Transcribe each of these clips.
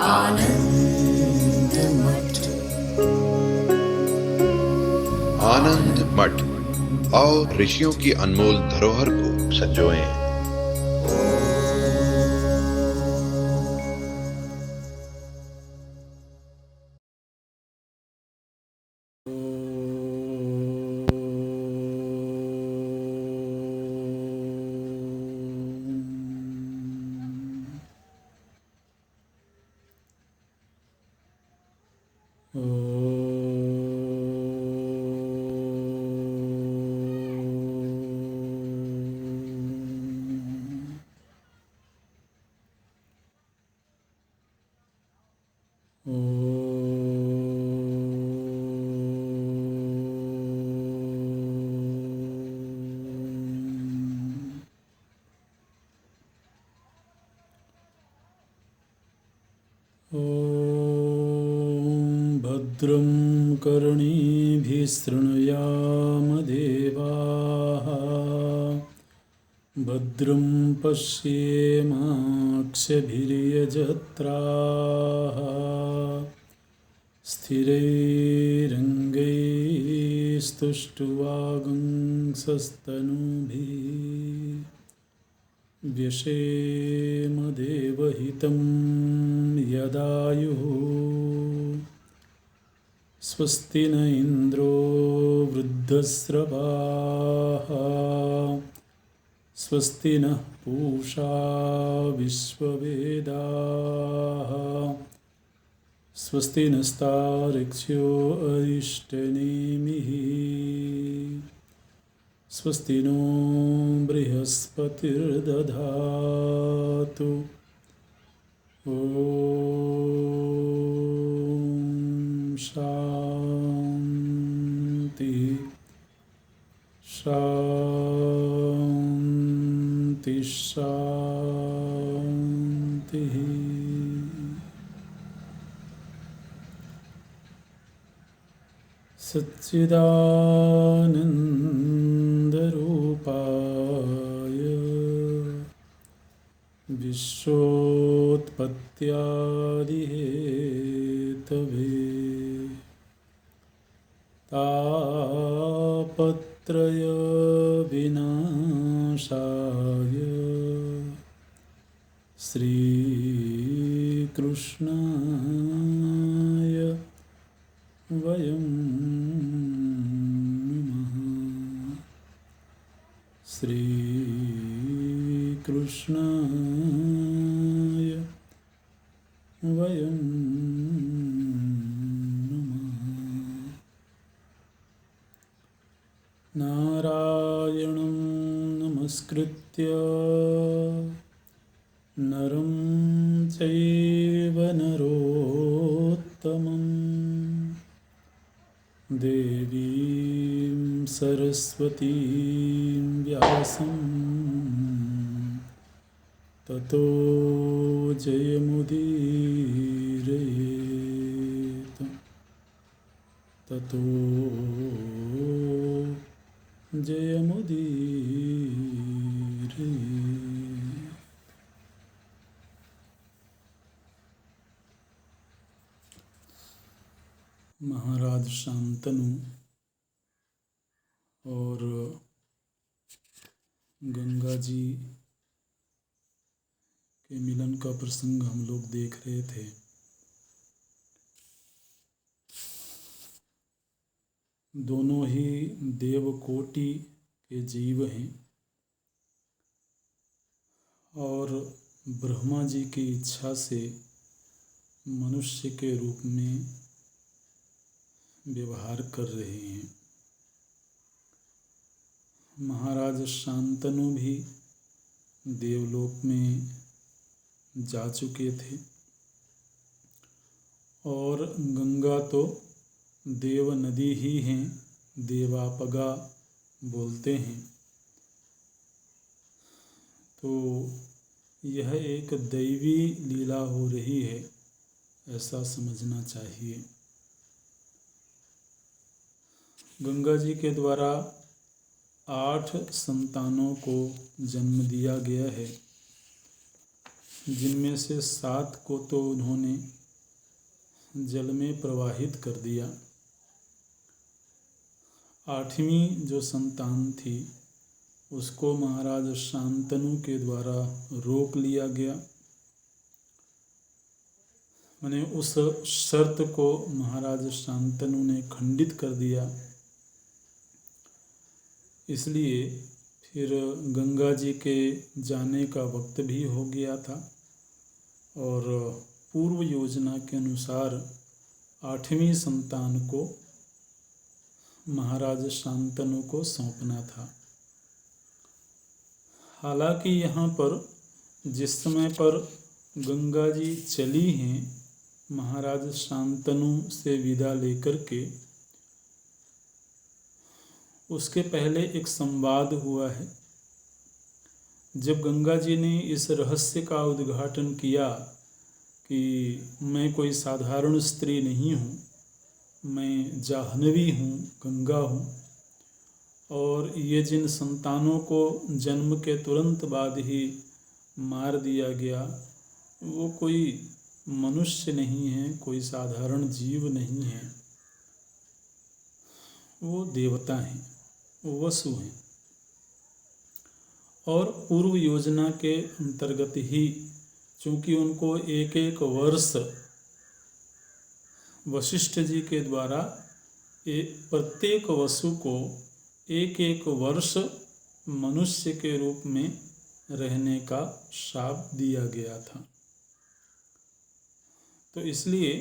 आनंद मठ। आनंद मठ और ऋषियों की अनमोल धरोहर को संजोएं। भद्रं कर्णेभिः शृणुयाम देवाः, भद्रं पश्येमाक्षभिर्यजत्राः, स्थिरैरङ्गैस्तुष्टुवागुंसस्तनूभिः व्यशेम देवहितं यदायुः। स्वस्ति न इन्द्रो वृद्धस्रवाः, स्वस्ति नः पूषा विश्ववेदाः, स्वस्ति नस्तार्क्ष्यो अरिष्टनेमिः, स्वस्ति नो बृहस्पतिर्दधातु। ॐ शान्ति शान्ति शान्तिः। सच्चिदानन्दरूपाय विश्वोत्पत्त्यादिहेतवे तापत्रयविनाशाय श्रीकृष्णाय वयं नमः। श्रीकृष्णाय वयं नमः। नारायणं नमस्कृत्य नरं चैव नरोत्तमं, देवीं सरस्वतीं व्यासं ततो जयमुदीरयेत्। ततो जयमुदीरयेत्। महाराज शांतनु और गंगा जी के मिलन का प्रसंग हम लोग देख रहे थे। दोनों ही देवकोटि के जीव हैं और ब्रह्मा जी की इच्छा से मनुष्य के रूप में व्यवहार कर रहे हैं। महाराज शांतनु भी देवलोक में जा चुके थे और गंगा तो देव नदी ही हैं, देवापगा बोलते हैं। तो यह एक दैवी लीला हो रही है, ऐसा समझना चाहिए। गंगा जी के द्वारा 8 संतानों को जन्म दिया गया है। जिनमें से 7 को तो उन्होंने जल में प्रवाहित कर दिया। 8वीं जो संतान थी उसको महाराज शांतनु के द्वारा रोक लिया गया। मैंने उस शर्त को महाराज शांतनु ने खंडित कर दिया। इसलिए फिर गंगा जी के जाने का वक्त भी हो गया था और पूर्व योजना के अनुसार 8वीं संतान को महाराज शांतनु को सौंपना था। हालांकि यहाँ पर जिस समय पर गंगा जी चली हैं महाराज शांतनु से विदा लेकर के, उसके पहले एक संवाद हुआ है। जब गंगा जी ने इस रहस्य का उद्घाटन किया कि मैं कोई साधारण स्त्री नहीं हूँ, मैं जाह्नवी हूँ, गंगा हूँ, और ये जिन संतानों को जन्म के तुरंत बाद ही मार दिया गया वो कोई मनुष्य नहीं है, कोई साधारण जीव नहीं है, वो देवता हैं, वो वसु हैं। और पूर्व योजना के अंतर्गत ही चूँकि उनको एक एक वर्ष वशिष्ठ जी के द्वारा प्रत्येक वसु को एक एक वर्ष मनुष्य के रूप में रहने का शाप दिया गया था, तो इसलिए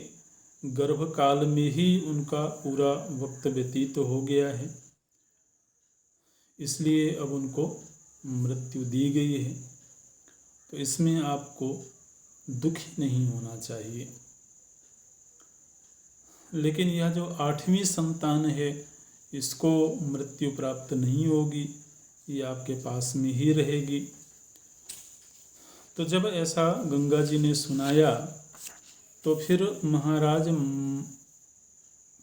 गर्भकाल में ही उनका पूरा वक्त व्यतीत हो गया है। इसलिए अब उनको मृत्यु दी गई है। तो इसमें आपको दुखी नहीं होना चाहिए। लेकिन यह जो 8वीं संतान है इसको मृत्यु प्राप्त नहीं होगी, ये आपके पास में ही रहेगी। तो जब ऐसा गंगा जी ने सुनाया तो फिर महाराज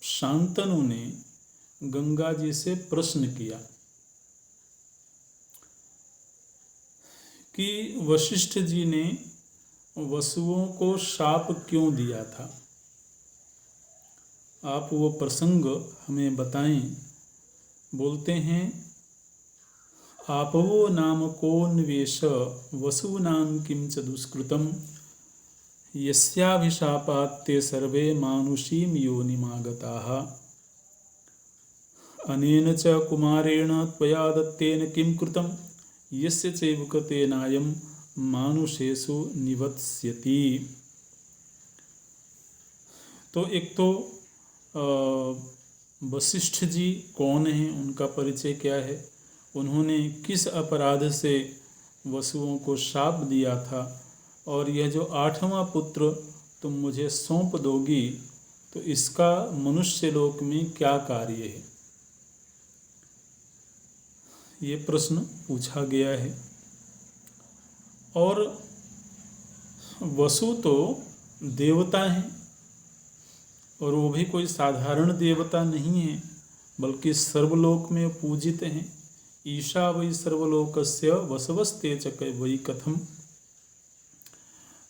शांतनु ने गंगा जी से प्रश्न किया कि वशिष्ठ जी ने वसुओं को शाप क्यों दिया था, आप वो प्रसंग हमें बताएं। बोलते हैं आपवो नाम कोन्वेश वसूनां किं च दुष्कृतं यस्याभिशापात् ते सर्वे मानुषीं योनिमागताः अनेन च कुमारेण त्वया दत्तेन किं कृतं यस्य चैव कृतेनायं मानुषेषु निवत्स्यति। तो एक तो वशिष्ठ जी कौन हैं, उनका परिचय क्या है, उन्होंने किस अपराध से वसुओं को शाप दिया था, और यह जो 8वां पुत्र तुम मुझे सौंप दोगी तो इसका मनुष्य लोक में क्या कार्य है, ये प्रश्न पूछा गया है। और वसु तो देवता हैं और वो भी कोई साधारण देवता नहीं है, बल्कि सर्वलोक में पूजित हैं। ईशा वै सर्वलोकस्य वसवस्ते च वै कथम।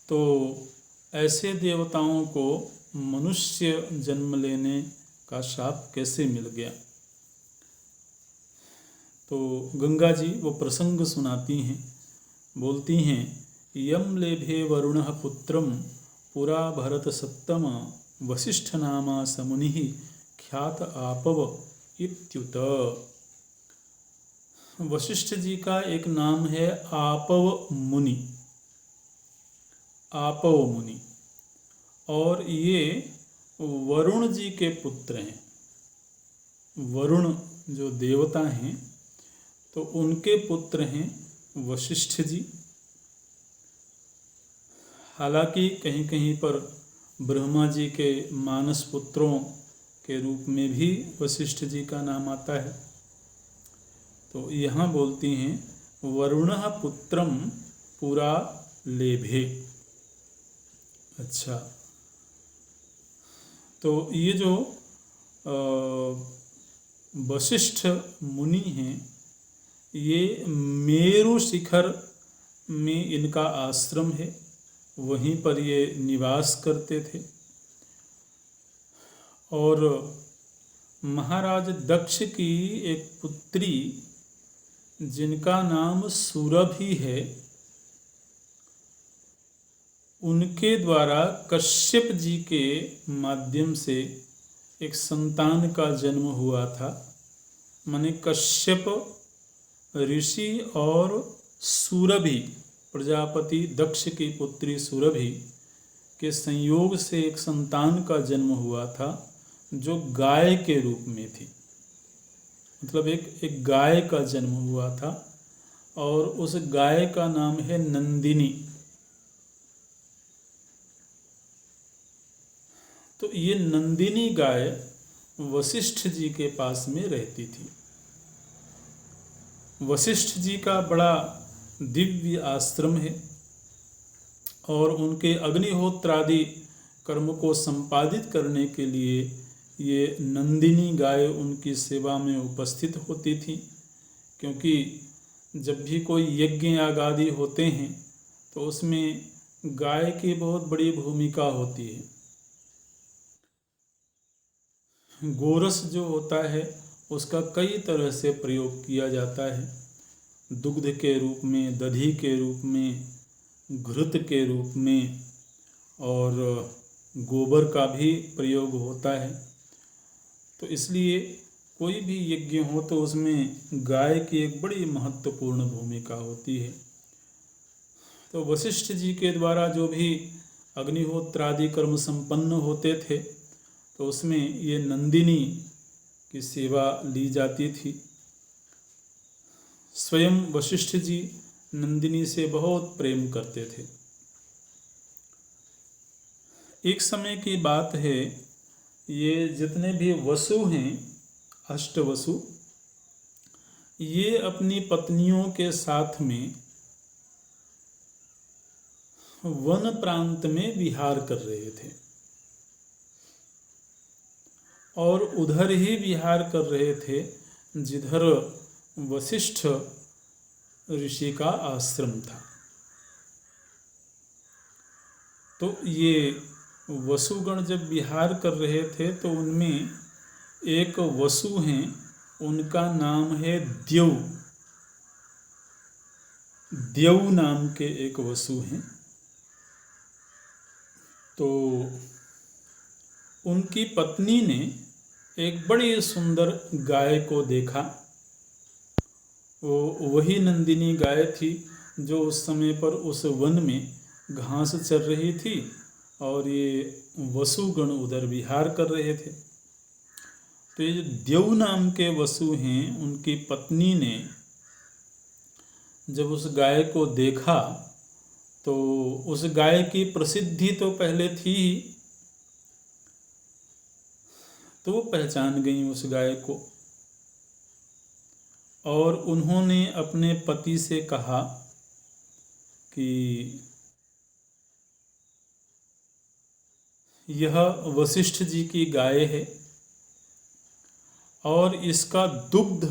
तो ऐसे देवताओं को मनुष्य जन्म लेने का शाप कैसे मिल गया। तो गंगा जी वो प्रसंग सुनाती हैं, बोलती हैं यम लेभे वरुणः पुत्रम पुरा भरत सप्तम वशिष्ठ नामा समुनिः ख्यात आपव इत्युत। वशिष्ठ जी का एक नाम है आपव मुनि, आपव मुनि, और ये वरुण जी के पुत्र हैं। वरुण जो देवता हैं तो उनके पुत्र हैं वशिष्ठ जी। हालांकि कहीं कहीं पर ब्रह्मा जी के मानस पुत्रों के रूप में भी वशिष्ठ जी का नाम आता है। तो यहाँ बोलती हैं वरुणः पुत्रम पुरा लेभे। अच्छा, तो ये जो वशिष्ठ मुनि हैं ये मेरु शिखर में इनका आश्रम है। वहीं पर ये निवास करते थे। और महाराज दक्ष की एक पुत्री जिनका नाम सुरभि है, उनके द्वारा कश्यप जी के माध्यम से एक संतान का जन्म हुआ था। माने कश्यप ऋषि और सुरभि प्रजापति दक्ष की पुत्री सुरभि के संयोग से एक संतान का जन्म हुआ था, जो गाय के रूप में थी। मतलब एक गाय का जन्म हुआ था, और उस गाय का नाम है नंदिनी। तो ये नंदिनी गाय वशिष्ठ जी के पास में रहती थी। वशिष्ठ जी का बड़ा दिव्य आश्रम है, और उनके अग्निहोत्रादि कर्म को संपादित करने के लिए ये नंदिनी गाय उनकी सेवा में उपस्थित होती थी। क्योंकि जब भी कोई यज्ञ याग आदि होते हैं तो उसमें गाय की बहुत बड़ी भूमिका होती है। गोरस जो होता है उसका कई तरह से प्रयोग किया जाता है, दुग्ध के रूप में, दधी के रूप में, घृत के रूप में, और गोबर का भी प्रयोग होता है। तो इसलिए कोई भी यज्ञ हो तो उसमें गाय की एक बड़ी महत्वपूर्ण भूमिका होती है। तो वशिष्ठ जी के द्वारा जो भी अग्निहोत्रादि कर्म संपन्न होते थे तो उसमें ये नंदिनी की सेवा ली जाती थी। स्वयं वशिष्ठ जी नंदिनी से बहुत प्रेम करते थे। एक समय की बात है, ये जितने भी वसु हैं, अष्टवसु, ये अपनी पत्नियों के साथ में वन प्रांत में विहार कर रहे थे, और उधर ही विहार कर रहे थे जिधर वशिष्ठ ऋषि का आश्रम था। तो ये वसुगण जब विहार कर रहे थे तो उनमें एक वसु हैं, उनका नाम है द्यौ। द्यौ नाम के एक वसु हैं। तो उनकी पत्नी ने एक बड़ी सुंदर गाय को देखा। वो वही नंदिनी गाय थी जो उस समय पर उस वन में घास चर रही थी, और ये वसुगण उधर विहार कर रहे थे। तो ये द्यौ नाम के वसु हैं, उनकी पत्नी ने जब उस गाय को देखा तो उस गाय की प्रसिद्धि तो पहले थी ही, तो वो पहचान गई उस गाय को, और उन्होंने अपने पति से कहा कि यह वशिष्ठ जी की गाय है, और इसका दुग्ध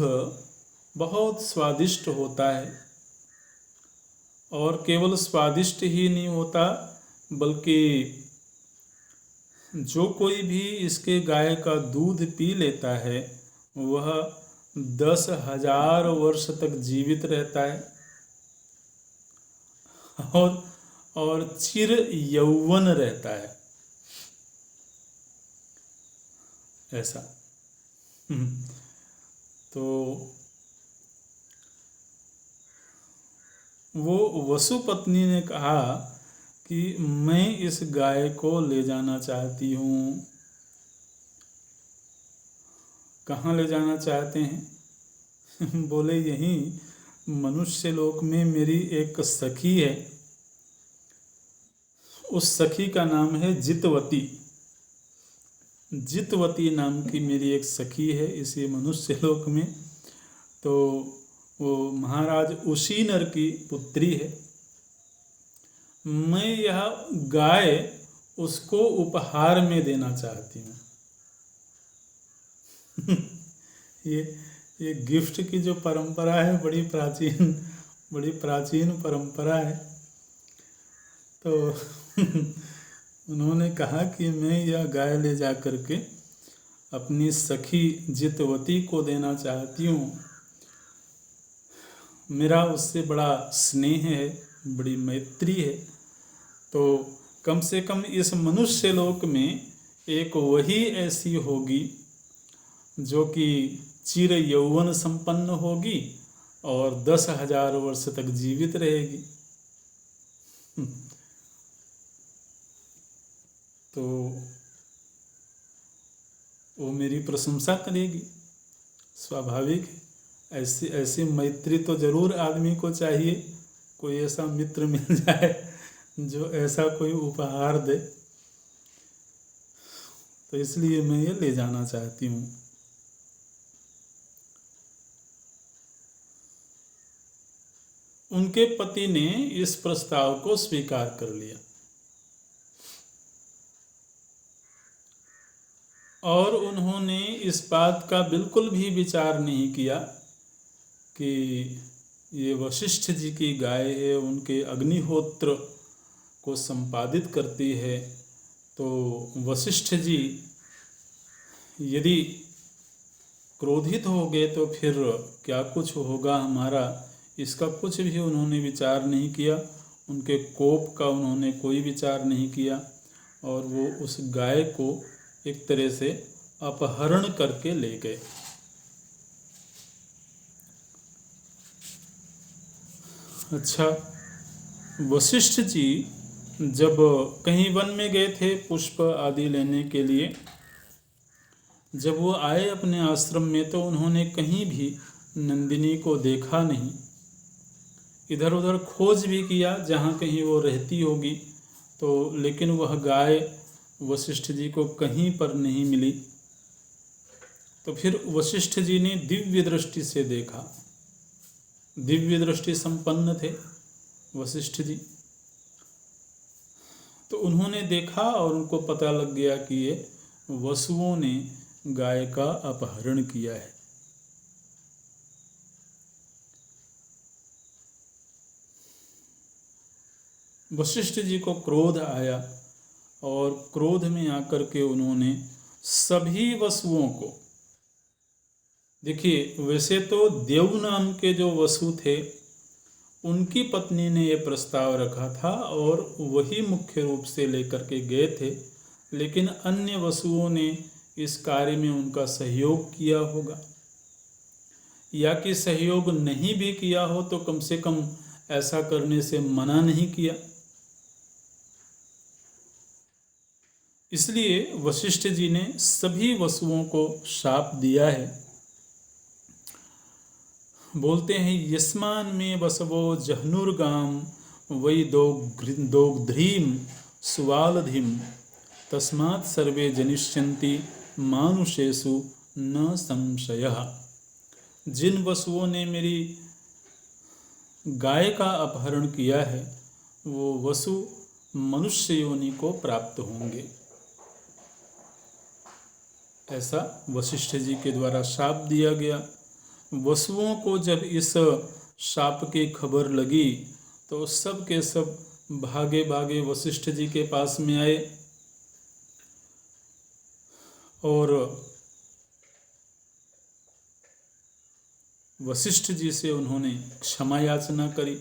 बहुत स्वादिष्ट होता है, और केवल स्वादिष्ट ही नहीं होता बल्कि जो कोई भी इसके गाय का दूध पी लेता है वह 10,000 वर्ष तक जीवित रहता है, और चिर यौवन रहता है। ऐसा तो वो वसु पत्नी ने कहा कि मैं इस गाय को ले जाना चाहती हूँ। कहाँ ले जाना चाहते हैं? बोले यहीं मनुष्य लोक में मेरी एक सखी है, उस सखी का नाम है जितवती। जितवती नाम की मेरी एक सखी है इसी मनुष्य लोक में। तो वो महाराज उशीनर की पुत्री है। मैं यह गाय उसको उपहार में देना चाहती हूँ। ये गिफ्ट की जो परंपरा है बड़ी प्राचीन परंपरा है। तो उन्होंने कहा कि मैं यह गाय ले जा कर के अपनी सखी जितवती को देना चाहती हूँ। मेरा उससे बड़ा स्नेह है, बड़ी मैत्री है। तो कम से कम इस मनुष्य लोक में एक वही ऐसी होगी जो कि चिर यौवन संपन्न होगी और 10,000 वर्ष तक जीवित रहेगी। तो वो मेरी प्रशंसा करेगी, स्वाभाविक है। ऐसी ऐसी मैत्री तो जरूर आदमी को चाहिए, कोई ऐसा मित्र मिल जाए जो ऐसा कोई उपहार दे। तो इसलिए मैं ये ले जाना चाहती हूँ। उनके पति ने इस प्रस्ताव को स्वीकार कर लिया और उन्होंने इस बात का बिल्कुल भी विचार नहीं किया कि ये वशिष्ठ जी की गाय है, उनके अग्निहोत्र को संपादित करती है। तो वशिष्ठ जी यदि क्रोधित हो गए तो फिर क्या कुछ होगा हमारा, इसका कुछ भी उन्होंने विचार नहीं किया। उनके कोप का उन्होंने कोई विचार नहीं किया और वो उस गाय को एक तरह से अपहरण करके ले गए। अच्छा, वशिष्ठ जी जब कहीं वन में गए थे पुष्प आदि लेने के लिए, जब वो आए अपने आश्रम में तो उन्होंने कहीं भी नंदिनी को देखा नहीं। इधर उधर खोज भी किया जहाँ कहीं वो रहती होगी, तो लेकिन वह गाय वशिष्ठ जी को कहीं पर नहीं मिली। तो फिर वशिष्ठ जी ने दिव्य दृष्टि से देखा, दिव्य दृष्टि संपन्न थे वशिष्ठ जी। तो उन्होंने देखा और उनको पता लग गया कि ये वसुओं ने गाय का अपहरण किया है। वशिष्ठ जी को क्रोध आया और क्रोध में आकर के उन्होंने सभी वसुओं को, देखिए वैसे तो देव नाम के जो वसु थे उनकी पत्नी ने ये प्रस्ताव रखा था और वही मुख्य रूप से लेकर के गए थे, लेकिन अन्य वसुओं ने इस कार्य में उनका सहयोग किया होगा, या कि सहयोग नहीं भी किया हो तो कम से कम ऐसा करने से मना नहीं किया। इसलिए वशिष्ठ जी ने सभी वसुओं को शाप दिया है। बोलते हैं यस्मान में वसवो जहनुर्गाम वै दोग्ध्रीम सुवालधिम तस्मात् सर्वे जनिष्यन्ति मानुषेषु न संशयः। जिन वसुओं ने मेरी गाय का अपहरण किया है वो वसु मनुष्य योनि को प्राप्त होंगे, ऐसा वशिष्ठ जी के द्वारा शाप दिया गया। वसुओं को जब इस शाप की खबर लगी तो सब के सब भागे भागे वशिष्ठ जी के पास में आए और वशिष्ठ जी से उन्होंने क्षमा याचना करी।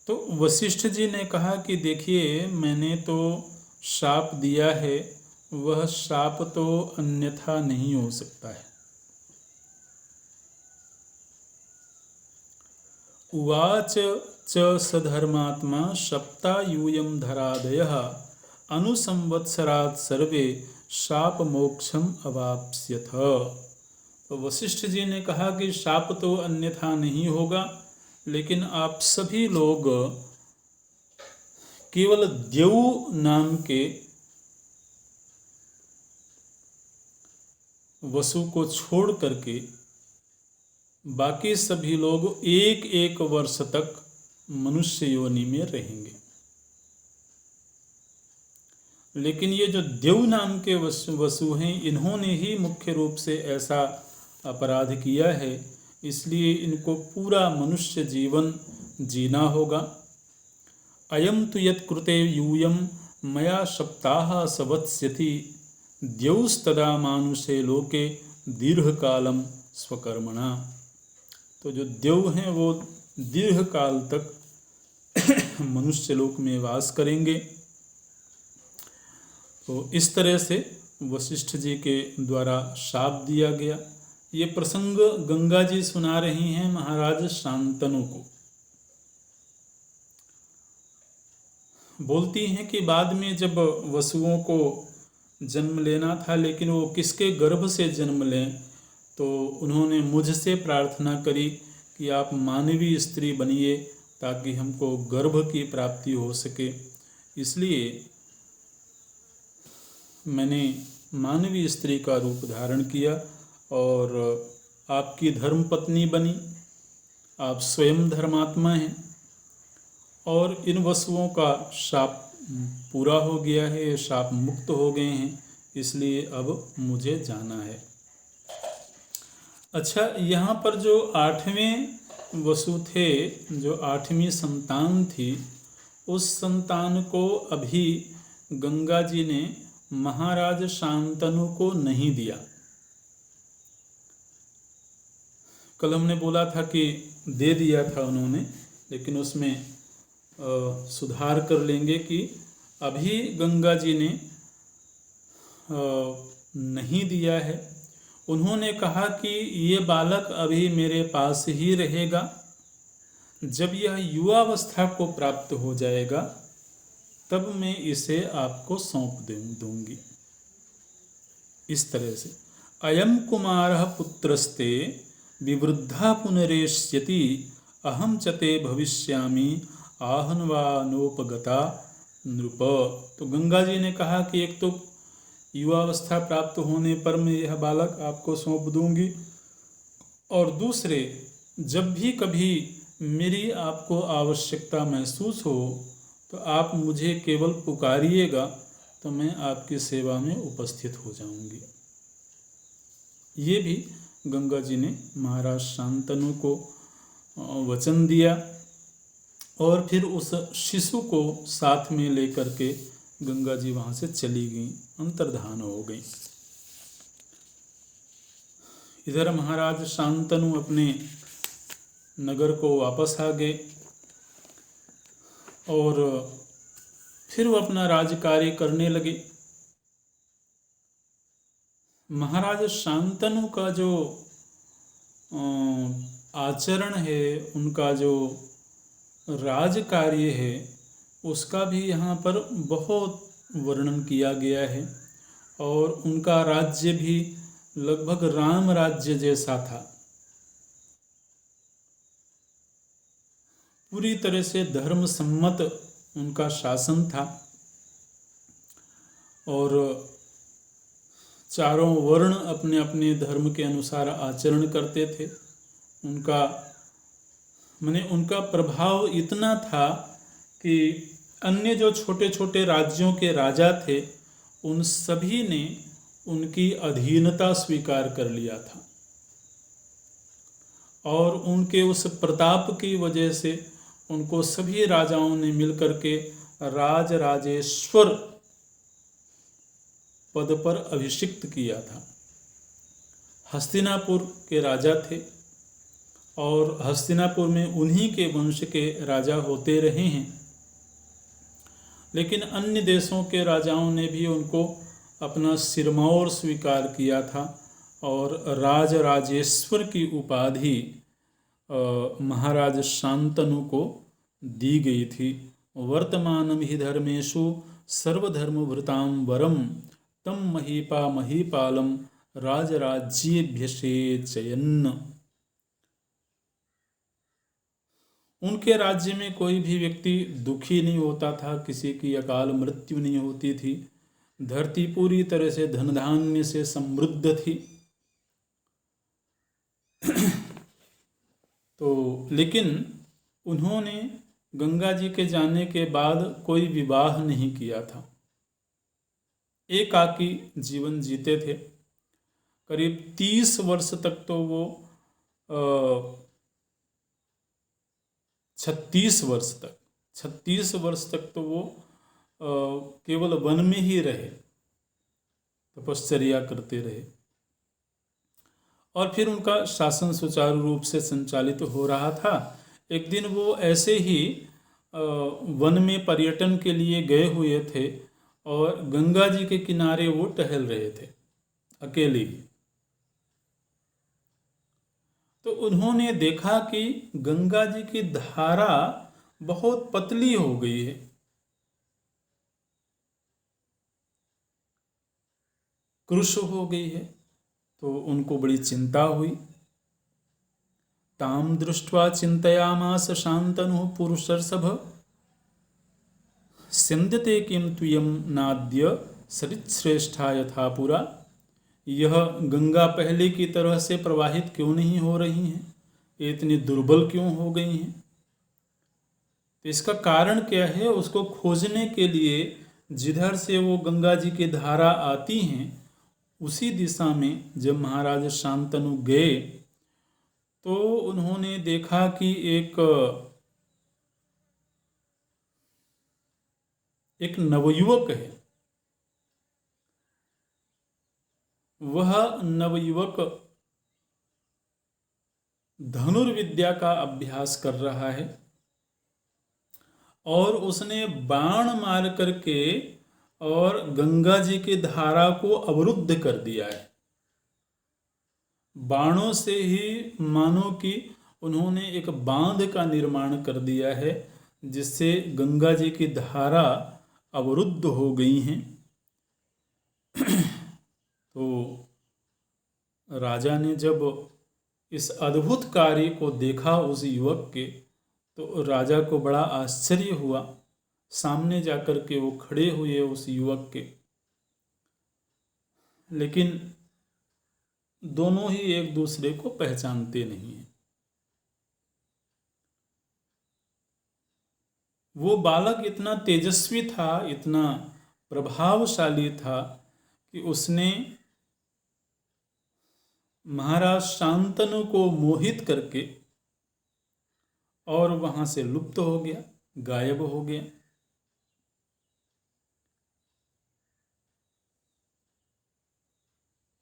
तो वशिष्ठ जी ने कहा कि देखिए मैंने तो शाप दिया है, वह शाप तो अन्यथा नहीं हो सकता है। उवाच च सधर्मात्मा सप्तायूयं धरादयः अनुसंवत्सरात् सर्वे शाप मोक्षम अवाप्स्यथ। तो वशिष्ठ जी ने कहा कि शाप तो अन्यथा नहीं होगा, लेकिन आप सभी लोग केवल देव नाम के वसु को छोड़ करके बाकी सभी लोग 1-1 वर्ष तक मनुष्य योनि में रहेंगे। लेकिन ये जो देव नाम के वसु हैं इन्होंने ही मुख्य रूप से ऐसा अपराध किया है, इसलिए इनको पूरा मनुष्य जीवन जीना होगा। अयम तु यत्कृते यूयम मया सप्ताह सवत्स्यति द्यौस्तदा मानुषे लोके दीर्घ कालम स्वकर्मणा। तो जो देव हैं वो दीर्घ काल तक मनुष्य लोक में वास करेंगे। तो इस तरह से वशिष्ठ जी के द्वारा शाप दिया गया। ये प्रसंग गंगा जी सुना रही हैं महाराज शांतनु को। बोलती हैं कि बाद में जब वसुओं को जन्म लेना था, लेकिन वो किसके गर्भ से जन्म लें, तो उन्होंने मुझसे प्रार्थना करी कि आप मानवीय स्त्री बनिए ताकि हमको गर्भ की प्राप्ति हो सके। इसलिए मैंने मानवीय स्त्री का रूप धारण किया और आपकी धर्मपत्नी बनी। आप स्वयं धर्मात्मा हैं और इन वसुओं का शाप पूरा हो गया है, ये शाप मुक्त हो गए हैं, इसलिए अब मुझे जाना है। अच्छा, यहाँ पर जो 8वें वसु थे, जो 8वीं संतान थी, उस संतान को अभी गंगा जी ने महाराज शांतनु को नहीं दिया। कल हमने बोला था कि दे दिया था उन्होंने, लेकिन उसमें सुधार कर लेंगे कि अभी गंगा जी ने नहीं दिया है। उन्होंने कहा कि ये बालक अभी मेरे पास ही रहेगा, जब यह युवावस्था को प्राप्त हो जाएगा तब मैं इसे आपको सौंप दूंगी। इस तरह से अयम कुमारः पुत्रस्ते विवृद्धा पुनरेष्यति अहम चते भविष्यामि आहनवानोपगता नृप। तो गंगा जी ने कहा कि एक तो युवावस्था प्राप्त होने पर मैं यह बालक आपको सौंप दूंगी, और दूसरे जब भी कभी मेरी आपको आवश्यकता महसूस हो तो आप मुझे केवल पुकारिएगा तो मैं आपकी सेवा में उपस्थित हो जाऊंगी। ये भी गंगा जी ने महाराज शांतनु को वचन दिया और फिर उस शिशु को साथ में लेकर के गंगा जी वहाँ से चली गई, अंतर्धान हो गई। इधर महाराज शांतनु अपने नगर को वापस आ गए और फिर वो अपना राज कार्य करने लगे। महाराज शांतनु का जो आचरण है, उनका जो राज कार्य है, उसका भी यहाँ पर बहुत वर्णन किया गया है और उनका राज्य भी लगभग राम राज्य जैसा था। पूरी तरह से धर्म सम्मत उनका शासन था और चारों वर्ण अपने अपने धर्म के अनुसार आचरण करते थे। उनका प्रभाव इतना था कि अन्य जो छोटे छोटे राज्यों के राजा थे, उन सभी ने उनकी अधीनता स्वीकार कर लिया था और उनके उस प्रताप की वजह से उनको सभी राजाओं ने मिलकर के राजराजेश्वर पद पर अभिषिक्त किया था। हस्तिनापुर के राजा थे और हस्तिनापुर में उन्हीं के वंश के राजा होते रहे हैं, लेकिन अन्य देशों के राजाओं ने भी उनको अपना सिरमौर स्वीकार किया था और राजराजेश्वर की उपाधि महाराज शांतनु को दी गई थी। वर्तमानम ही धर्मेषु सर्वधर्मभृतां वरम तम महीपा महीपालम राजराज्येभ्यसेचयन्। उनके राज्य में कोई भी व्यक्ति दुखी नहीं होता था, किसी की अकाल मृत्यु नहीं होती थी, धरती पूरी तरह से धन धान्य से समृद्ध थी। तो लेकिन उन्होंने गंगा जी के जाने के बाद कोई विवाह नहीं किया था, एकाकी जीवन जीते थे। करीब 30 वर्ष तक तो वो 36 वर्ष तक तो वो केवल वन में ही रहे, तपश्चर्या करते रहे। और फिर उनका शासन सुचारू रूप से संचालित हो रहा था। एक दिन वो ऐसे ही वन में पर्यटन के लिए गए हुए थे और गंगा जी के किनारे वो टहल रहे थे अकेले ही। तो उन्होंने देखा कि गंगा जी की धारा बहुत पतली हो गई है। कृश हो गई है। तो उनको बड़ी चिंता हुई। ताम दृष्ट्वा चिंतयामास शांतनु पुरुषर्षभ सिंध्यते किम तुयम नाद्य सरितश्रेष्ठा यथा पुरा। यह गंगा पहले की तरह से प्रवाहित क्यों नहीं हो रही हैं? ये इतनी दुर्बल क्यों हो गई हैं? तो इसका कारण क्या है? उसको खोजने के लिए जिधर से वो गंगा जी की धारा आती हैं उसी दिशा में जब महाराज शांतनु गए तो उन्होंने देखा कि एक नवयुवक है। वह नवयुवक धनुर्विद्या का अभ्यास कर रहा है और उसने बाण मार करके और गंगा जी की धारा को अवरुद्ध कर दिया है। बाणों से ही मानो कि उन्होंने एक बांध का निर्माण कर दिया है जिससे गंगा जी की धारा अवरुद्ध हो गई हैं। तो राजा ने जब इस अद्भुत कार्य को देखा उस युवक के, तो राजा को बड़ा आश्चर्य हुआ। सामने जाकर के वो खड़े हुए उस युवक के, लेकिन दोनों ही एक दूसरे को पहचानते नहीं हैं। वो बालक इतना तेजस्वी था, इतना प्रभावशाली था कि उसने महाराज शांतनु को मोहित करके और वहां से लुप्त हो गया, गायब हो गया।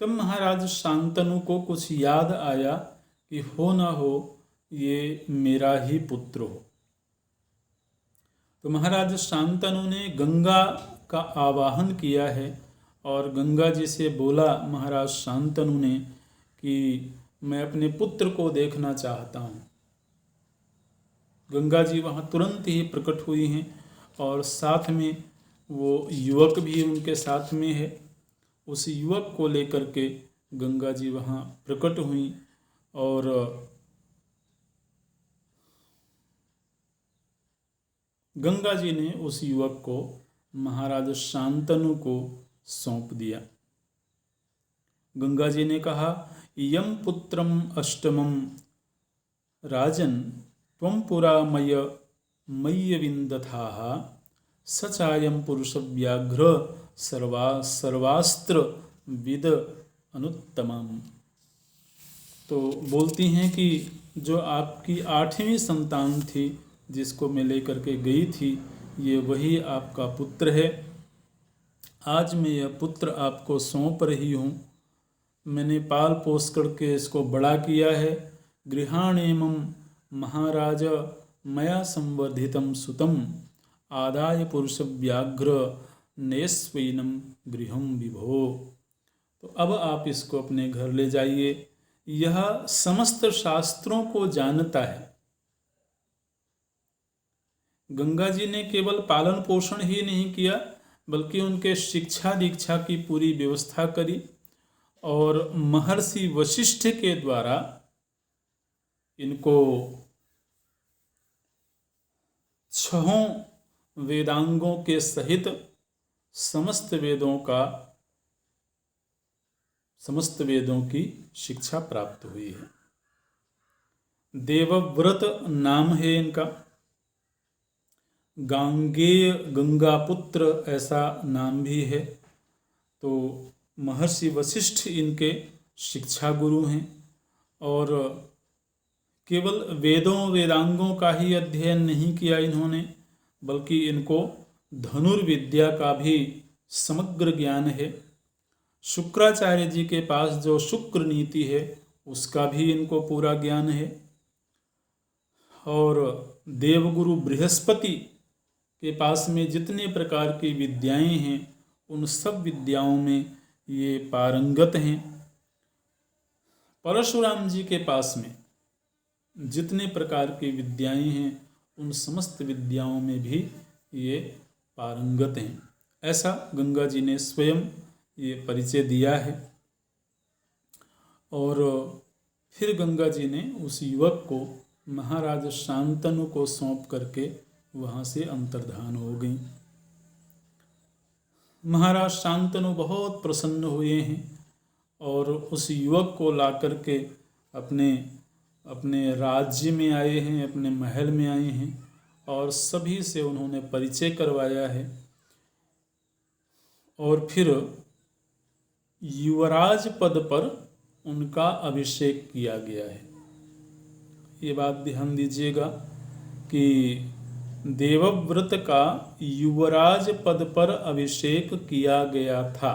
तब महाराज शांतनु को कुछ याद आया कि हो ना हो ये मेरा ही पुत्र हो। तो महाराज शांतनु ने गंगा का आवाहन किया है और गंगा जी से बोला महाराज शांतनु ने कि मैं अपने पुत्र को देखना चाहता हूँ। गंगा जी वहाँ तुरंत ही प्रकट हुई हैं और साथ में वो युवक भी उनके साथ में है। उस युवक को लेकर के गंगा जी वहाँ प्रकट हुई और गंगा जी ने उस युवक को महाराज शांतनु को सौंप दिया। गंगा जी ने कहा, यम पुत्रम अष्टमम राजन त्वं पुरा मय्य विन्दथाः सचायं पुरुष व्याघ्र सर्वास्त्र विद अनुत्तमम। तो बोलती हैं कि जो आपकी 8वीं संतान थी जिसको मैं लेकर के गई थी, ये वही आपका पुत्र है। आज मैं यह पुत्र आपको सौंप रही हूँ। मैंने पाल पोस करके इसको बड़ा किया है। गृहाणेमं महाराज मया संवर्धितं सुतं आदाय पुरुष व्याघ्र नेस्वैनम गृहम विभो। तो अब आप इसको अपने घर ले जाइए। यह समस्त शास्त्रों को जानता है। गंगा जी ने केवल पालन पोषण ही नहीं किया बल्कि उनके शिक्षा दीक्षा की पूरी व्यवस्था करी और महर्षि वशिष्ठ के द्वारा इनको 6 वेदांगों के सहित समस्त वेदों की शिक्षा प्राप्त हुई है। देवव्रत नाम है इनका। गांगेय गंगा पुत्र ऐसा नाम भी है। तो महर्षि वशिष्ठ इनके शिक्षा गुरु हैं और केवल वेदों वेदांगों का ही अध्ययन नहीं किया इन्होंने, बल्कि इनको धनुर्विद्या का भी समग्र ज्ञान है। शुक्राचार्य जी के पास जो शुक्र नीति है उसका भी इनको पूरा ज्ञान है। और देवगुरु बृहस्पति के पास में जितने प्रकार की विद्याएं हैं उन सब विद्याओं में ये पारंगत हैं। परशुराम जी के पास में जितने प्रकार की विद्याएं हैं उन समस्त विद्याओं में भी ये पारंगत हैं। ऐसा गंगा जी ने स्वयं ये परिचय दिया है। और फिर गंगा जी ने उस युवक को महाराज शांतनु को सौंप करके वहाँ से अंतर्धान हो गई। महाराज शांतनु बहुत प्रसन्न हुए हैं और उस युवक को ला करके अपने राज्य में आए हैं, अपने महल में आए हैं और सभी से उन्होंने परिचय करवाया है। और फिर युवराज पद पर उनका अभिषेक किया गया है। ये बात ध्यान दीजिएगा कि देवव्रत का युवराज पद पर अभिषेक किया गया था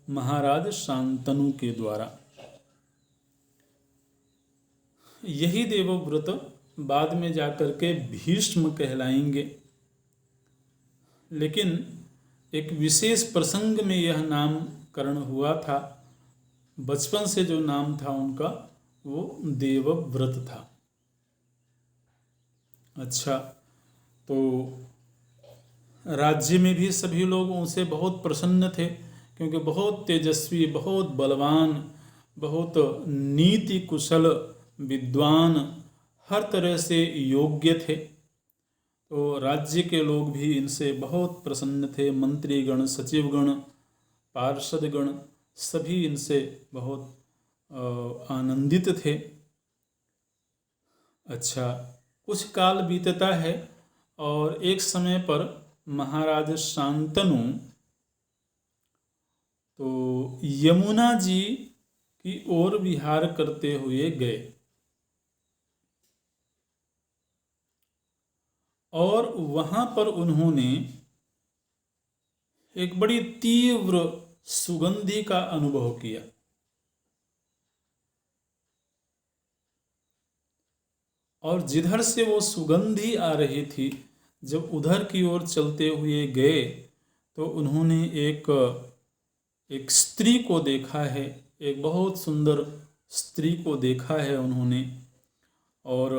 महाराज शांतनु के द्वारा। यही देवव्रत बाद में जाकर के भीष्म कहलाएंगे, लेकिन एक विशेष प्रसंग में यह नामकरण हुआ था। बचपन से जो नाम था उनका वो देवव्रत था। अच्छा, तो राज्य में भी सभी लोग उनसे बहुत प्रसन्न थे, क्योंकि बहुत तेजस्वी, बहुत बलवान, बहुत नीति कुशल, विद्वान, हर तरह से योग्य थे। तो राज्य के लोग भी इनसे बहुत प्रसन्न थे। मंत्रीगण, सचिवगण, पार्षदगण सभी इनसे बहुत आनंदित थे। अच्छा, कुछ काल बीतता है और एक समय पर महाराज शांतनु तो यमुना जी की ओर विहार करते हुए गए और वहां पर उन्होंने एक बड़ी तीव्र सुगंधि का अनुभव किया। और जिधर से वो सुगंधी आ रही थी, जब उधर की ओर चलते हुए गए तो उन्होंने एक स्त्री को देखा है, एक बहुत सुंदर स्त्री को देखा है उन्होंने। और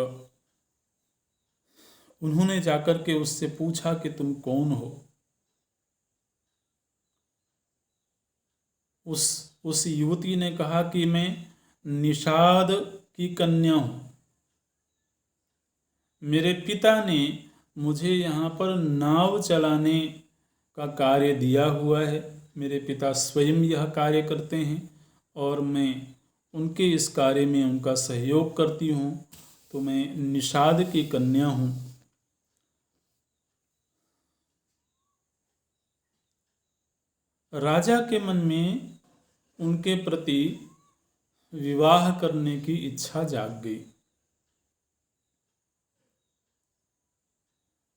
उन्होंने जाकर के उससे पूछा कि तुम कौन हो। उस युवती ने कहा कि मैं निषाद की कन्या हूँ। मेरे पिता ने मुझे यहाँ पर नाव चलाने का कार्य दिया हुआ है। मेरे पिता स्वयं यह कार्य करते हैं और मैं उनके इस कार्य में उनका सहयोग करती हूँ। तो मैं निषाद की कन्या हूँ। राजा के मन में उनके प्रति विवाह करने की इच्छा जाग गई,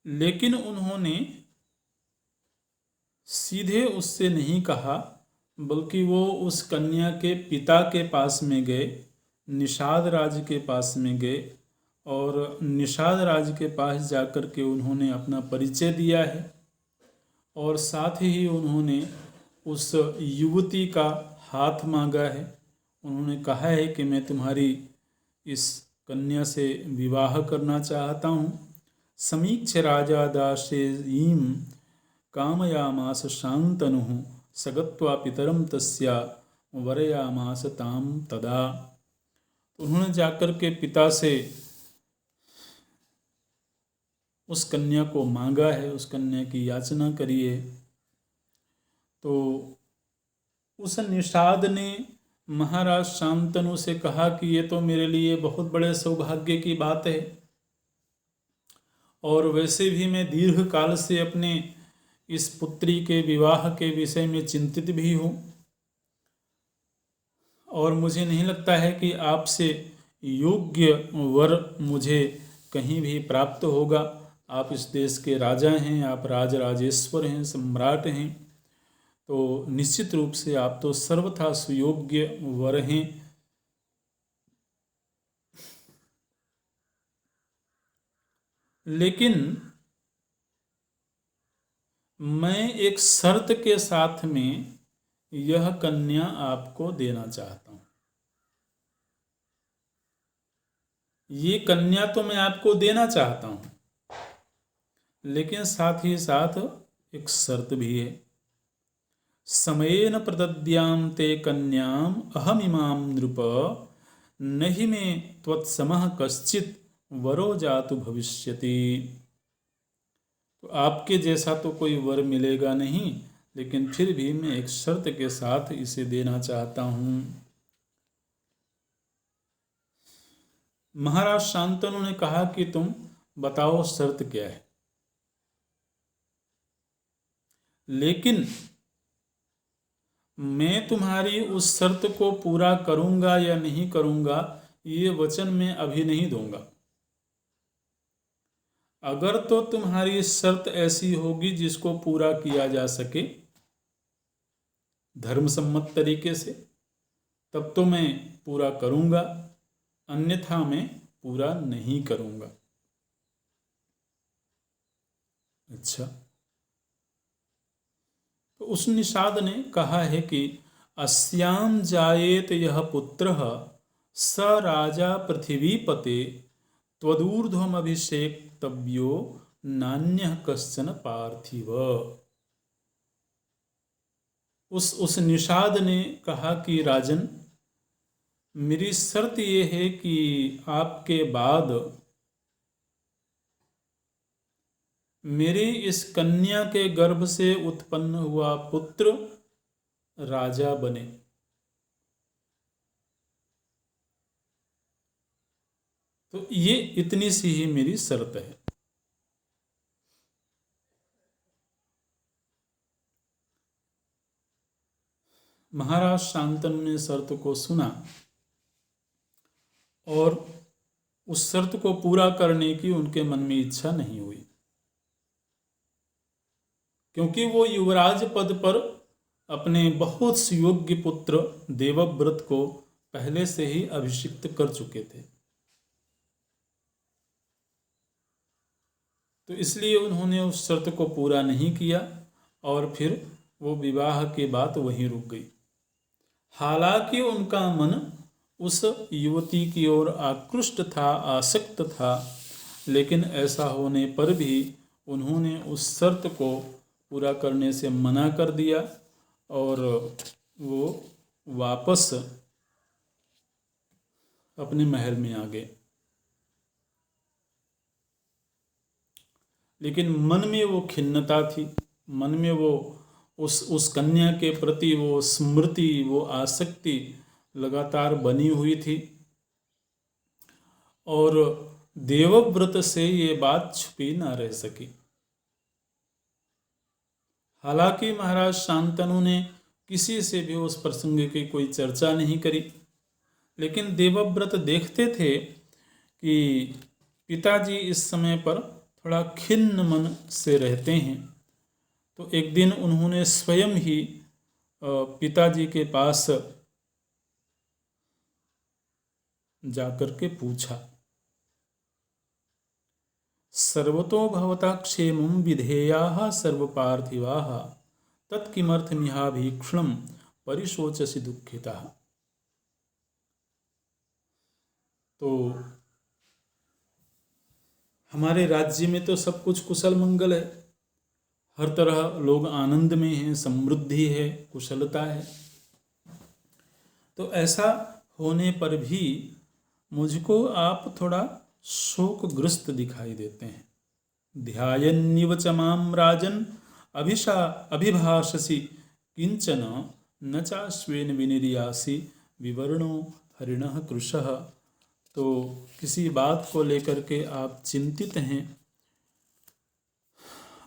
लेकिन उन्होंने सीधे उससे नहीं कहा, बल्कि वो उस कन्या के पिता के पास में गए, निषाद राज के पास में गए और निषाद राज के पास जाकर के उन्होंने अपना परिचय दिया है। और साथ ही उन्होंने उस युवती का हाथ मांगा है। उन्होंने कहा है कि मैं तुम्हारी इस कन्या से विवाह करना चाहता हूँ। समीक्ष राजा दासेयीं कामयामास शांतनुः सगत्वा पितरम तस्या वरयामास ताम तदा। उन्होंने जाकर के पिता से उस कन्या को मांगा है, उस कन्या की याचना करी है। तो उस निषाद ने महाराज शांतनु से कहा कि ये तो मेरे लिए बहुत बड़े सौभाग्य की बात है, और वैसे भी मैं दीर्घ काल से अपने इस पुत्री के विवाह के विषय में चिंतित भी हूँ, और मुझे नहीं लगता है कि आपसे योग्य वर मुझे कहीं भी प्राप्त होगा। आप इस देश के राजा हैं, आप राजराजेश्वर हैं, सम्राट हैं, तो निश्चित रूप से आप तो सर्वथा सुयोग्य वर हैं। लेकिन मैं एक शर्त के साथ में यह कन्या आपको देना चाहता हूं। ये कन्या तो मैं आपको देना चाहता हूं, लेकिन साथ ही साथ एक शर्त भी है। समयेन प्रदद्याम ते कन्याम अहमिमाम नृप नहि मे त्वत्समः कश्चित वरो जातु भविष्यति। तो आपके जैसा तो कोई वर मिलेगा नहीं, लेकिन फिर भी मैं एक शर्त के साथ इसे देना चाहता हूं। महाराज शांतनु ने कहा कि तुम बताओ शर्त क्या है। लेकिन मैं तुम्हारी उस शर्त को पूरा करूंगा या नहीं करूंगा, ये वचन मैं अभी नहीं दूंगा। अगर तो तुम्हारी शर्त ऐसी होगी जिसको पूरा किया जा सके धर्मसम्मत तरीके से, तब तो मैं पूरा करूंगा, अन्यथा मैं पूरा नहीं करूंगा। अच्छा, तो उस निषाद ने कहा है कि अस्याम जायेत यह पुत्र स राजा पृथ्वीपते त्वदूर्ध्वम अभिषेक्तव्यो नान्यः कश्चन पार्थिव। उस निषाद ने कहा कि राजन, मेरी शर्त ये है कि आपके बाद मेरी इस कन्या के गर्भ से उत्पन्न हुआ पुत्र राजा बने। तो ये इतनी सी ही मेरी शर्त है। महाराज शांतनु ने शर्त को सुना और उस शर्त को पूरा करने की उनके मन में इच्छा नहीं हुई, क्योंकि वो युवराज पद पर अपने बहुत सुयोग्य पुत्र देवव्रत को पहले से ही अभिषिक्त कर चुके थे। तो इसलिए उन्होंने उस शर्त को पूरा नहीं किया और फिर वो विवाह की बात वहीं रुक गई। हालांकि उनका मन उस युवती की ओर आकृष्ट था, आसक्त था, लेकिन ऐसा होने पर भी उन्होंने उस शर्त को पूरा करने से मना कर दिया और वो वापस अपने महल में आ गए। लेकिन मन में वो खिन्नता थी, मन में वो उस कन्या के प्रति वो स्मृति, वो आसक्ति लगातार बनी हुई थी और देवव्रत से ये बात छुपी ना रह सकी। हालांकि महाराज शांतनु ने किसी से भी उस प्रसंग की कोई चर्चा नहीं करी, लेकिन देवव्रत देखते थे कि पिताजी इस समय पर थोड़ा खिन्न मन से रहते हैं। तो एक दिन उन्होंने स्वयं ही पिताजी के पास जाकर के पूछा, सर्वतो भवता क्षेमं विधेयाः सर्वपार्थिवाः तत्किमर्थमिहाभीक्षणं परिशोचसि दुःखितः। तो हमारे राज्य में तो सब कुछ कुशल मंगल है, हर तरह लोग आनंद में हैं, समृद्धि है, कुशलता है। तो ऐसा होने पर भी मुझको आप थोड़ा शोकग्रस्त दिखाई देते हैं। ध्यायन्निव च मां राजन् अभिभाषसि किंचन न चाश्वेन विनिर्यासि विवर्णो हरिणः कृशः। तो किसी बात को लेकर के आप चिंतित हैं।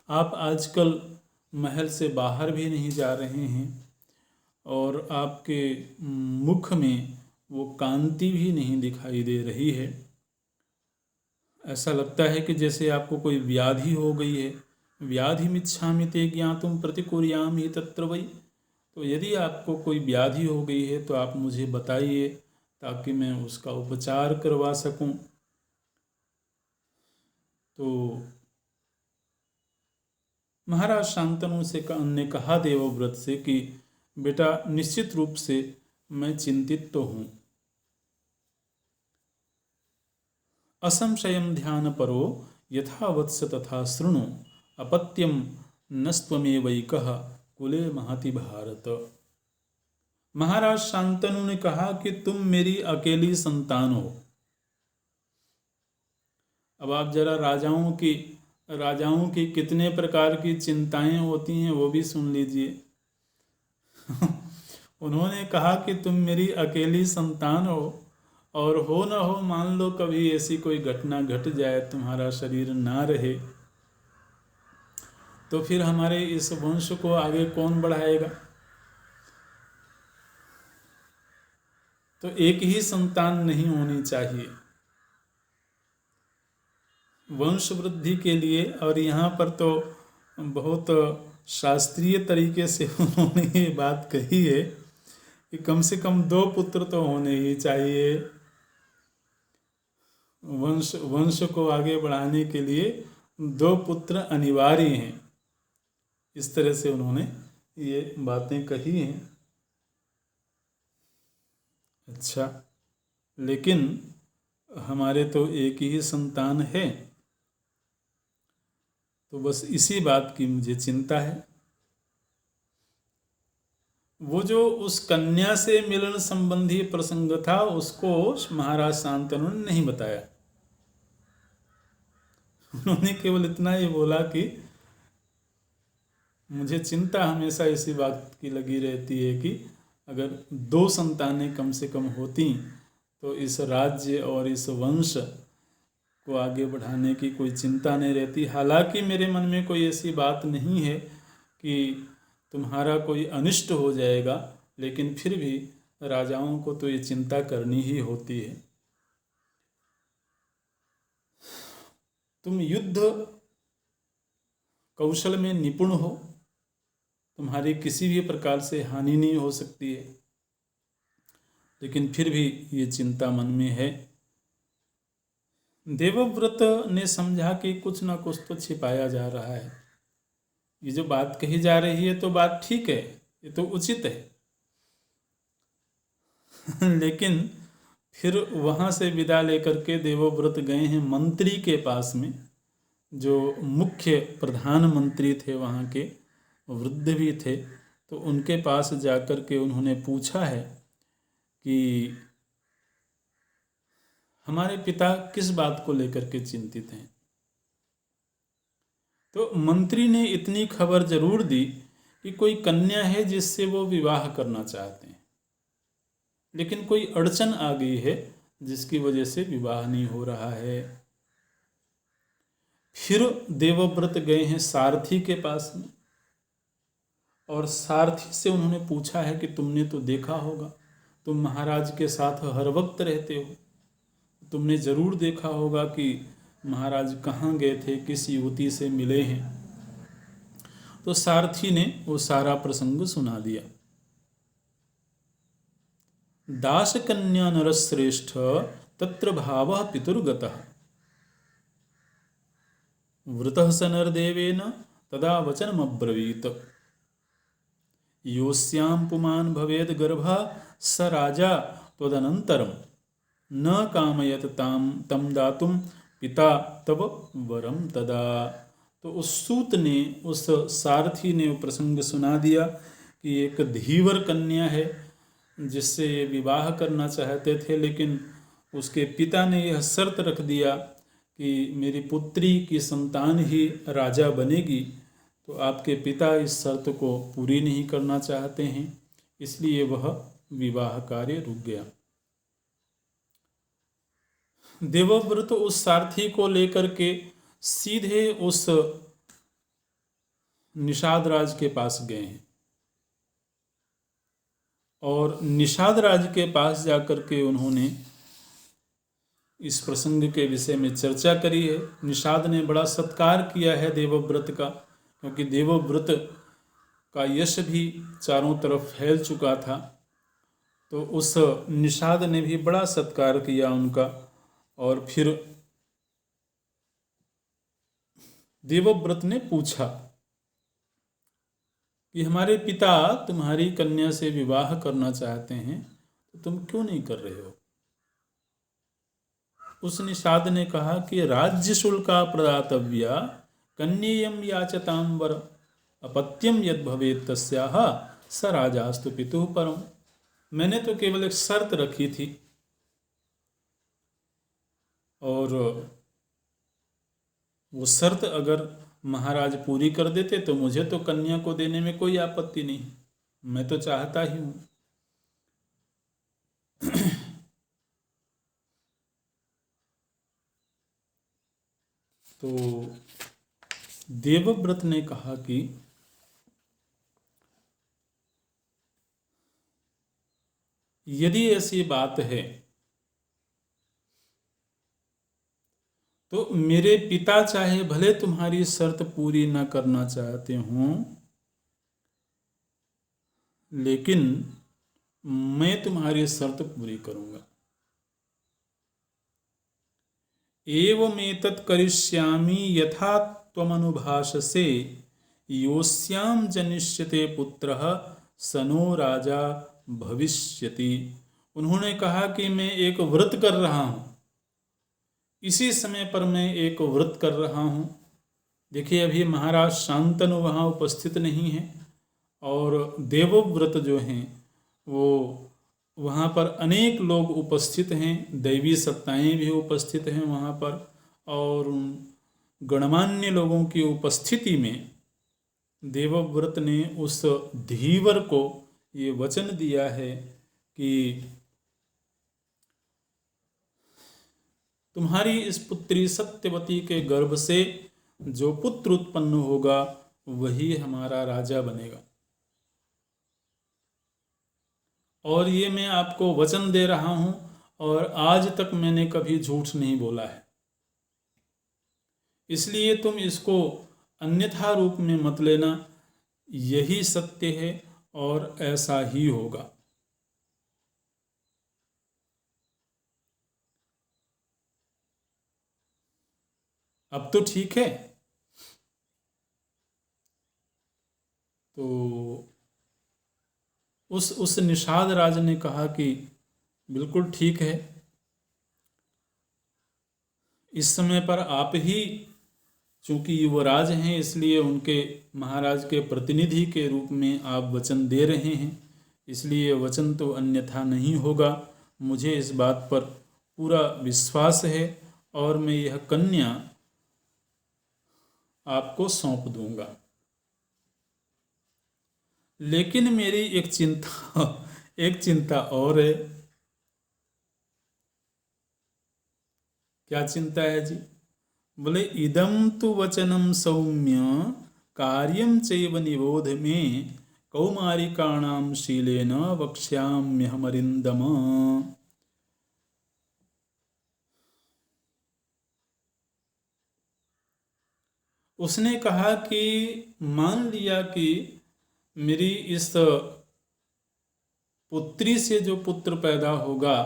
आप आजकल महल से बाहर भी नहीं जा रहे हैं और आपके मुख में वो कांति भी नहीं दिखाई दे रही है। ऐसा लगता है कि जैसे आपको कोई व्याधि हो गई है। व्याधिमिच्छामि ते ज्ञातुम प्रतिकुर्यामि तत्र वै। तो यदि आपको कोई व्याधि हो गई है तो आप मुझे बताइए ताकि मैं उसका उपचार करवा सकूं। तो महाराज शांतनु ने कहा देवव्रत से कि बेटा निश्चित रूप से मैं चिंतित तो हूँ। असंशयम ध्यान परो यथा वत्स तथा शृणु अपत्यम नस्त्वमेवैकः कुले महति भारत। महाराज शांतनु ने कहा कि तुम मेरी अकेली संतान हो। अब आप जरा राजाओं की कितने प्रकार की चिंताएं होती हैं वो भी सुन लीजिए। उन्होंने कहा कि तुम मेरी अकेली संतान हो और हो न हो मान लो कभी ऐसी कोई घटना घट जाए, तुम्हारा शरीर ना रहे, तो फिर हमारे इस वंश को आगे कौन बढ़ाएगा। तो एक ही संतान नहीं होनी चाहिए वंश वृद्धि के लिए। और यहाँ पर तो बहुत शास्त्रीय तरीके से उन्होंने ये बात कही है कि कम से कम 2 पुत्र तो होने ही चाहिए। वंश को आगे बढ़ाने के लिए 2 पुत्र अनिवार्य हैं। इस तरह से उन्होंने ये बातें कही हैं। अच्छा, लेकिन हमारे तो एक ही संतान है, तो बस इसी बात की मुझे चिंता है। वो जो उस कन्या से मिलन संबंधी प्रसंग था उसको महाराज शांतनु ने नहीं बताया। उन्होंने केवल इतना ही बोला कि मुझे चिंता हमेशा इसी बात की लगी रहती है कि अगर 2 संतानें कम से कम होती तो इस राज्य और इस वंश को आगे बढ़ाने की कोई चिंता नहीं रहती। हालांकि मेरे मन में कोई ऐसी बात नहीं है कि तुम्हारा कोई अनिष्ट हो जाएगा, लेकिन फिर भी राजाओं को तो ये चिंता करनी ही होती है। तुम युद्ध कौशल में निपुण हो, तुम्हारी किसी भी प्रकार से हानि नहीं हो सकती है, लेकिन फिर भी ये चिंता मन में है। देवव्रत ने समझा कि कुछ ना कुछ तो छिपाया जा रहा है। ये जो बात कही जा रही है तो बात ठीक है, ये तो उचित है। लेकिन फिर वहाँ से विदा लेकर के देवव्रत गए हैं मंत्री के पास में, जो मुख्य प्रधानमंत्री थे वहाँ के, वृद्ध भी थे। तो उनके पास जाकर के उन्होंने पूछा है कि हमारे पिता किस बात को लेकर के चिंतित हैं। तो मंत्री ने इतनी खबर जरूर दी कि कोई कन्या है जिससे वो विवाह करना चाहते हैं, लेकिन कोई अड़चन आ गई है जिसकी वजह से विवाह नहीं हो रहा है। फिर देवव्रत गए हैं सारथी के पास में और सारथी से उन्होंने पूछा है कि तुमने तो देखा होगा, तुम महाराज के साथ हर वक्त रहते हो, तुमने जरूर देखा होगा कि महाराज कहाँ गए थे, किस युवती से मिले हैं। तो सारथी ने वो सारा प्रसंग सुना दिया। दास कन्या नरश्रेष्ठ तत्र भावः पितुर्गतः वृतः स नरदेवेन तदा वचनमब्रवीत् योस्यां पुमान् भवेद् गर्भः स राजा त्वदनन्तरं न कामयत तम दातुम पिता तब वरम तदा। तो उस सूत ने, उस सारथी ने वो प्रसंग सुना दिया कि एक धीवर कन्या है जिससे विवाह करना चाहते थे, लेकिन उसके पिता ने यह शर्त रख दिया कि मेरी पुत्री की संतान ही राजा बनेगी। तो आपके पिता इस शर्त को पूरी नहीं करना चाहते हैं, इसलिए वह विवाह कार्य रुक गया। देवव्रत उस सारथी को लेकर के सीधे उस निषाद राज के पास गए हैं और निषाद राज के पास जाकर के उन्होंने इस प्रसंग के विषय में चर्चा करी है। निषाद ने बड़ा सत्कार किया है देवव्रत का, क्योंकि देवव्रत का यश भी चारों तरफ फैल चुका था। तो उस निषाद ने भी बड़ा सत्कार किया उनका। और फिर देवव्रत ने पूछा कि हमारे पिता तुम्हारी कन्या से विवाह करना चाहते हैं, तो तुम क्यों नहीं कर रहे हो? उस निषाद ने कहा कि राज्य शुल्का प्रदातव्या कन्येयं याचतां वर अपत्यम यद भवेत् तस्याः स राजास्तु पितुः परम। मैंने तो केवल एक शर्त रखी थी, और वो शर्त अगर महाराज पूरी कर देते तो मुझे तो कन्या को देने में कोई आपत्ति नहीं, मैं तो चाहता ही हूं। तो देवव्रत ने कहा कि यदि ऐसी बात है तो मेरे पिता चाहे भले तुम्हारी शर्त पूरी न करना चाहते हों, लेकिन मैं तुम्हारी शर्त पूरी करूंगा। एवमेतत् करिष्यामि यथा त्वमनुभाषसे योस्यां जनिष्यते पुत्रः सनो राजा भविष्यति। उन्होंने कहा कि मैं एक व्रत कर रहा हूं, इसी समय पर मैं एक व्रत कर रहा हूं। देखिए, अभी महाराज शांतनु वहाँ उपस्थित नहीं है, और देवव्रत जो हैं वो वहाँ पर अनेक लोग उपस्थित हैं, दैवी सत्ताएं भी उपस्थित हैं वहाँ पर, और गणमान्य लोगों की उपस्थिति में देवव्रत ने उस धीवर को ये वचन दिया है कि तुम्हारी इस पुत्री सत्यवती के गर्भ से जो पुत्र उत्पन्न होगा वही हमारा राजा बनेगा। और ये मैं आपको वचन दे रहा हूं, और आज तक मैंने कभी झूठ नहीं बोला है, इसलिए तुम इसको अन्यथा रूप में मत लेना। यही सत्य है और ऐसा ही होगा। अब तो ठीक है। तो उस निषाद राज ने कहा कि बिल्कुल ठीक है, इस समय पर आप ही चूंकि युवराज हैं, इसलिए उनके महाराज के प्रतिनिधि के रूप में आप वचन दे रहे हैं, इसलिए वचन तो अन्यथा नहीं होगा। मुझे इस बात पर पूरा विश्वास है और मैं यह कन्या आपको सौंप दूंगा। लेकिन मेरी एक चिंता और है। क्या चिंता है जी? बोले इदम तु वचनम सौम्य कार्यम चैव निबोध में कौमारिकाणाम शीलेन वक्ष्याम्यहमरिंदम। उसने कहा कि मान लिया कि मेरी इस पुत्री से जो पुत्र पैदा होगा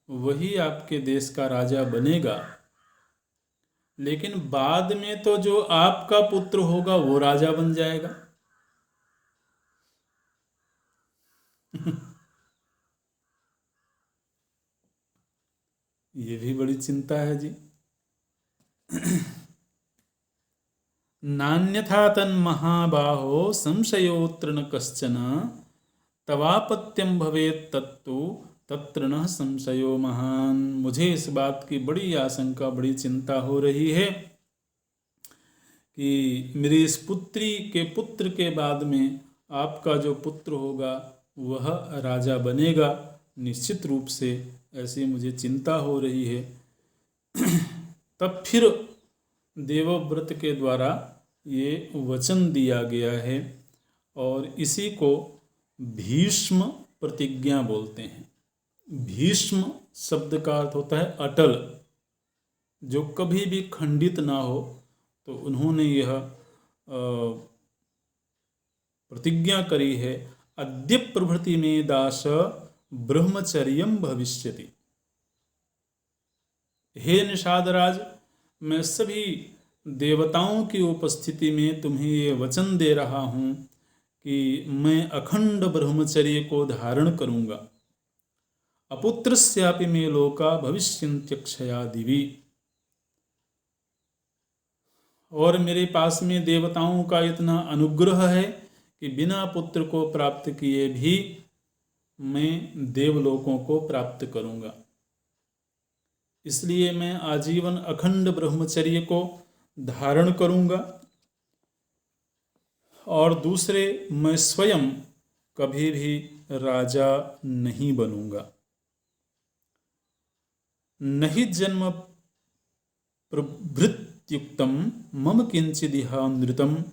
वही आपके देश का राजा बनेगा, लेकिन बाद में तो जो आपका पुत्र होगा वो राजा बन जाएगा। ये भी बड़ी चिंता है जी। नान्यथा तन्महाबाहो संशयोऽत्र न कश्चन तवापत्यम भवेत् तत्तु तत्र न संशयो महान। मुझे इस बात की बड़ी आशंका, बड़ी चिंता हो रही है कि मेरी इस पुत्री के पुत्र के बाद में आपका जो पुत्र होगा वह राजा बनेगा, निश्चित रूप से ऐसी मुझे चिंता हो रही है। तब फिर देवव्रत के द्वारा ये वचन दिया गया है, और इसी को भीष्म प्रतिज्ञा बोलते हैं। भीष्म शब्द का अर्थ होता है अटल, जो कभी भी खंडित ना हो। तो उन्होंने यह प्रतिज्ञा करी है, अद्य प्रभृति में दास ब्रह्मचर्यम भविष्यति। हे निषादराज, मैं सभी देवताओं की उपस्थिति में तुम्हें ये वचन दे रहा हूँ कि मैं अखंड ब्रह्मचर्य को धारण करूँगा। अपुत्रस्यापि मे लोका भविष्यन्त्यक्षया दिवि। और मेरे पास में देवताओं का इतना अनुग्रह है कि बिना पुत्र को प्राप्त किए भी मैं देवलोकों को प्राप्त करूँगा। इसलिए मैं आजीवन अखंड ब्रह्मचर्य को धारण करूँगा। और दूसरे, मैं स्वयं कभी भी राजा नहीं बनूँगा। नहि जन्म प्रभृत्युक्तम मम किंचिदिहानृतम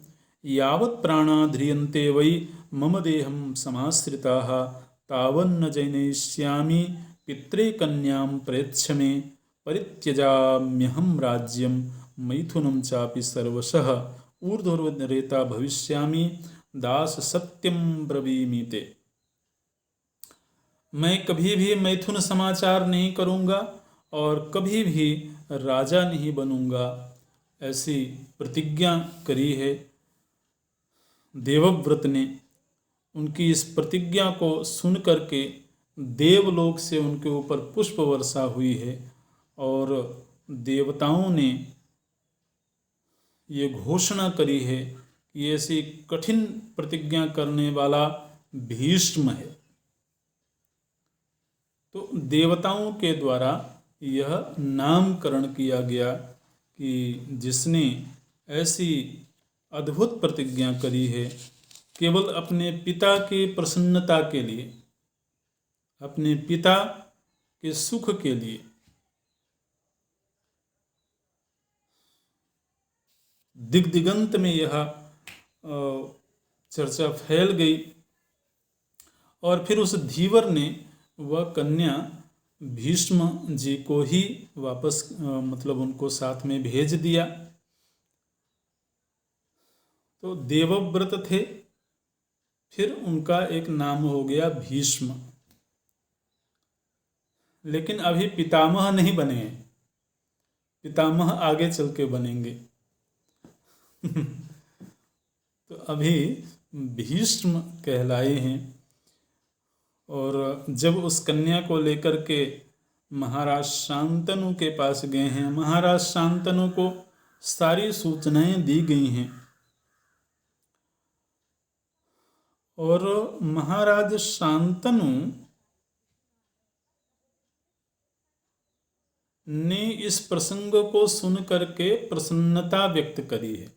यावत् प्राणा ध्रियन्ते वै मम देहं समाश्रिताः तावन्न जैनयिष्यामि पित्रे कन्यां प्रयच्छ मे परित्यजाम्यहं राज्यं मैथुनं चापि सर्वशः ऊर्ध्वरेता भविष्यामि दास सत्यं ब्रवीमि ते। मैं कभी भी मैथुन समाचार नहीं करूँगा और कभी भी राजा नहीं बनूँगा, ऐसी प्रतिज्ञा करी है देवव्रत ने। उनकी इस प्रतिज्ञा को सुन करके देवलोक से उनके ऊपर पुष्प वर्षा हुई है और देवताओं ने ये घोषणा करी है कि ऐसी कठिन प्रतिज्ञा करने वाला भीष्म है। तो देवताओं के द्वारा यह नामकरण किया गया कि जिसने ऐसी अद्भुत प्रतिज्ञा करी है केवल अपने पिता की प्रसन्नता के लिए, अपने पिता के सुख के लिए। दिग्दिगंत में यह चर्चा फैल गई और फिर उस धीवर ने वह कन्या भीष्म जी को ही वापस मतलब उनको साथ में भेज दिया। तो देवव्रत थे, फिर उनका एक नाम हो गया भीष्म। लेकिन अभी पितामह नहीं बने हैं, पितामह आगे चल के बनेंगे। तो अभी भीष्म कहलाए हैं। और जब उस कन्या को लेकर के महाराज शांतनु के पास गए हैं, महाराज शांतनु को सारी सूचनाएं दी गई हैं और महाराज शांतनु ने इस प्रसंग को सुन करके प्रसन्नता व्यक्त करी है।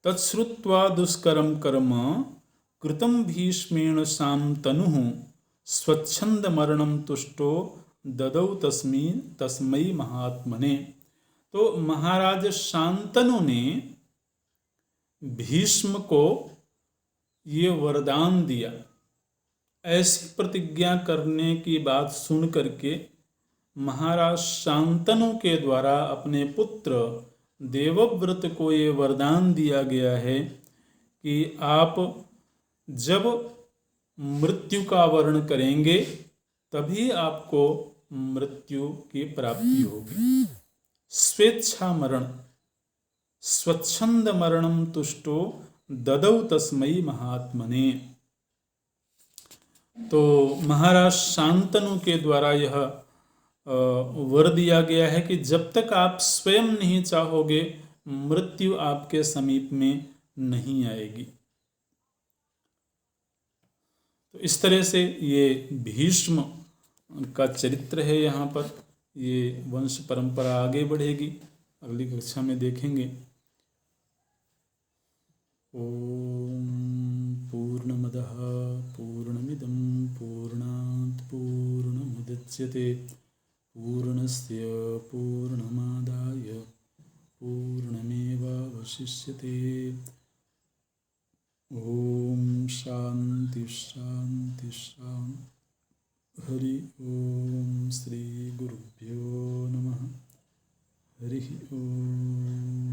तच्छ्रुत्वा दुष्करम कर्म कृतं भीष्मेण शांतनुः स्वच्छंद मरणं तुष्टो ददौ तस्मै महात्मने। तो महाराज शांतनु ने भीष्म को ये वरदान दिया। ऐसी प्रतिज्ञा करने की बात सुन करके महाराज शांतनु के द्वारा अपने पुत्र देवव्रत को ये वरदान दिया गया है कि आप जब मृत्यु का वर्ण करेंगे तभी आपको मृत्यु की प्राप्ति होगी। स्वेच्छा मरण स्वच्छंद मरणं तुष्टो ददौ तस्मै महात्मने। तो महाराज शांतनु के द्वारा यह वर दिया गया है कि जब तक आप स्वयं नहीं चाहोगे मृत्यु आपके समीप में नहीं आएगी। तो इस तरह से ये भीष्म का चरित्र है। यहाँ पर ये वंश परंपरा आगे बढ़ेगी, अगली कक्षा में देखेंगे। ओम पूर्णमदः पूर्णमिदं पूर्णात् पूर्णमुदच्यते पूर्णस्य पूर्णमादाय पूर्णमेवावशिष्यते। ओम शांति शांति शांति। हरि ओम। श्री गुरुभ्यो नमः। हरि ओम।